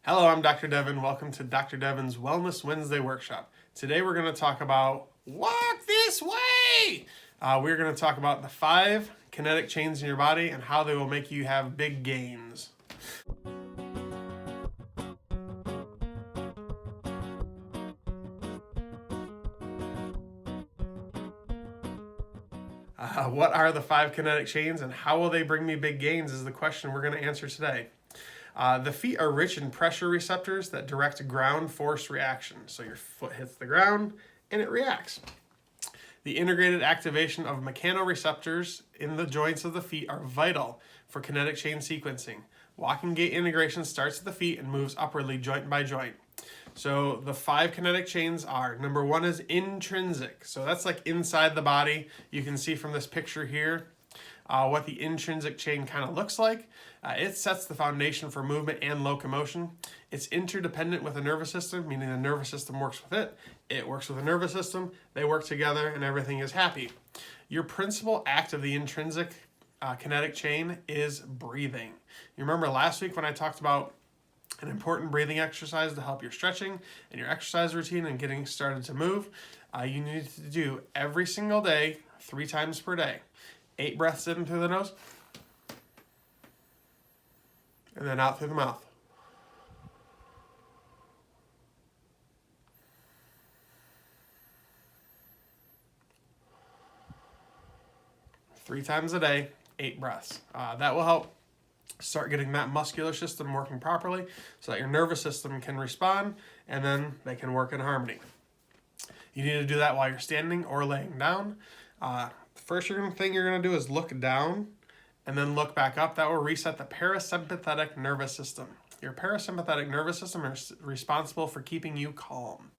Hello, I'm Dr. Devin. Welcome to Dr. Devin's Wellness Wednesday workshop. Today we're going to talk about walk this way. We're going to talk about the 5 kinetic chains in your body and how they will make you have big gains. What are the 5 kinetic chains and how will they bring me big gains is the question we're going to answer today. The feet are rich in pressure receptors that direct ground force reaction. So your foot hits the ground and it reacts. The integrated activation of mechanoreceptors in the joints of the feet are vital for kinetic chain sequencing. Walking gait integration starts at the feet and moves upwardly joint by joint. So the 5 kinetic chains are, number 1 is intrinsic. So that's like inside the body. You can see from this picture here what the intrinsic chain kind of looks like. It sets the foundation for movement and locomotion. It's interdependent with the nervous system, meaning the nervous system works with it. It works with the nervous system. They work together and everything is happy. Your principal act of the intrinsic kinetic chain is breathing. You remember last week when I talked about an important breathing exercise to help your stretching and your exercise routine and getting started to move. You need to do every single day, 3 times per day. 8 breaths in through the nose, and then out through the mouth. Three times a day, 8 breaths. That will help start getting that muscular system working properly so that your nervous system can respond and then they can work in harmony. You need to do that while you're standing or laying down. First thing you're going to do is look down and then look back up. That will reset the parasympathetic nervous system. Your parasympathetic nervous system is responsible for keeping you calm.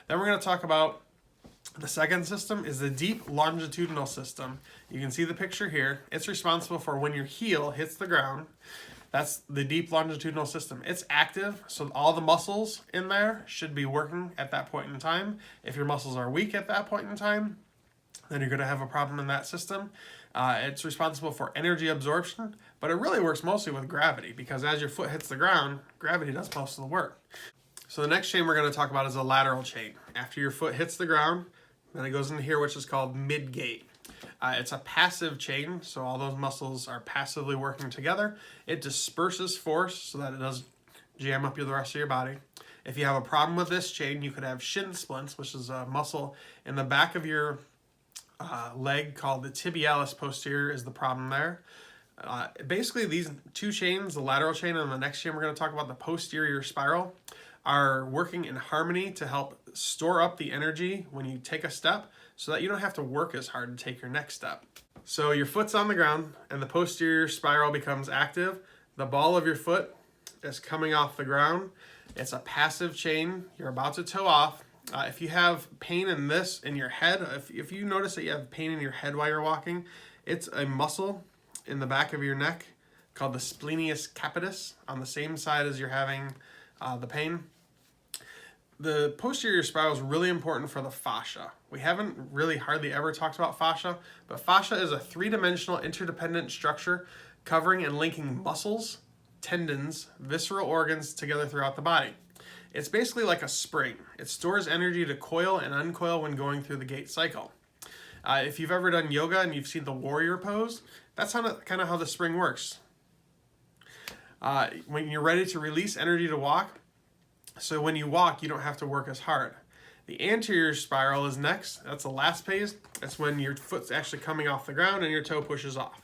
Then we're going to talk about the second system is the deep longitudinal system. You can see the picture here. It's responsible for when your heel hits the ground. That's the deep longitudinal system. It's active, so all the muscles in there should be working at that point in time. If your muscles are weak at that point in time, then you're going to have a problem in that system. It's responsible for energy absorption, but it really works mostly with gravity because as your foot hits the ground, gravity does most of the work. So the next chain we're going to talk about is a lateral chain. After your foot hits the ground, then it goes into here, which is called mid-gait. It's a passive chain, so all those muscles are passively working together. It disperses force so that it doesn't jam up the rest of your body. If you have a problem with this chain, you could have shin splints, which is a muscle in the back of your leg called the tibialis posterior is the problem there. Basically, these 2 chains, the lateral chain and the next chain we're going to talk about, the posterior spiral, are working in harmony to help store up the energy when you take a step so that you don't have to work as hard to take your next step. So your foot's on the ground and the posterior spiral becomes active. The ball of your foot is coming off the ground. It's a passive chain. You're about to toe off. If you have pain in your head, if you notice that you have pain in your head while you're walking, it's a muscle in the back of your neck called the splenius capitis on the same side as you're having the pain. The posterior spiral is really important for the fascia. We haven't really hardly ever talked about fascia, but fascia is a 3-dimensional interdependent structure covering and linking muscles, tendons, visceral organs together throughout the body. It's basically like a spring. It stores energy to coil and uncoil when going through the gait cycle. If you've ever done yoga and you've seen the warrior pose, that's kind of how the spring works. When you're ready to release energy to walk, so when you walk, you don't have to work as hard. The anterior spiral is next. That's the last phase. That's when your foot's actually coming off the ground and your toe pushes off.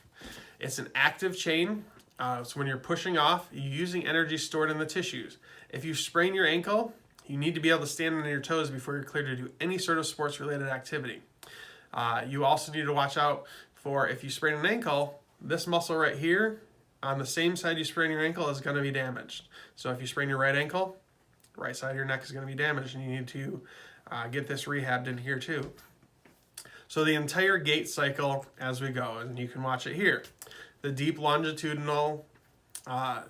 It's an active chain. So when you're pushing off, you're using energy stored in the tissues. If you sprain your ankle, you need to be able to stand on your toes before you're cleared to do any sort of sports-related activity. You also need to watch out for if you sprain an ankle, this muscle right here on the same side you sprain your ankle is going to be damaged. So if you sprain your right ankle, right side of your neck is going to be damaged and you need to get this rehabbed in here too. So the entire gait cycle as we go, and you can watch it here. The deep longitudinal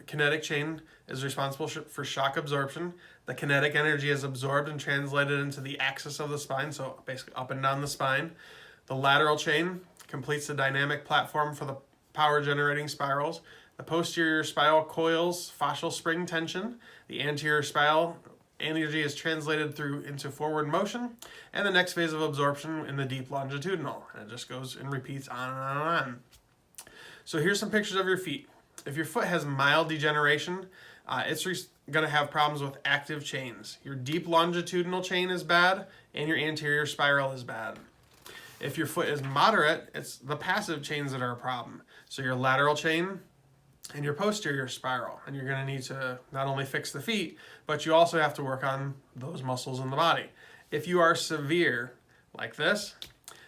kinetic chain is responsible for shock absorption. The kinetic energy is absorbed and translated into the axis of the spine, so basically up and down the spine. The lateral chain completes the dynamic platform for the power generating spirals. The posterior spiral coils fascial spring tension. The anterior spiral energy is translated through into forward motion, and the next phase of absorption in the deep longitudinal. And it just goes and repeats on and on and on. So here's some pictures of your feet. If your foot has mild degeneration, it's going to have problems with active chains. Your deep longitudinal chain is bad, and your anterior spiral is bad. If your foot is moderate, it's the passive chains that are a problem. So your lateral chain and your posterior spiral. And you're going to need to not only fix the feet, but you also have to work on those muscles in the body. If you are severe, like this,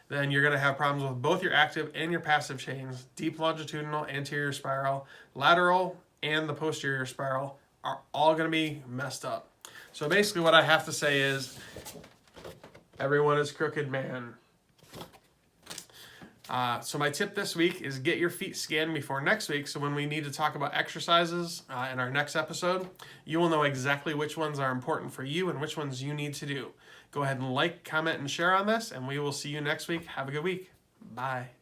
then you're going to have problems with both your active and your passive chains. Deep longitudinal, anterior spiral, lateral, and the posterior spiral are all going to be messed up. So basically what I have to say is, everyone is crooked, man. So my tip this week is get your feet scanned before next week, so when we need to talk about exercises in our next episode, you will know exactly which ones are important for you and which ones you need to do. Go ahead and like, comment, and share on this, and we will see you next week. Have a good week. Bye.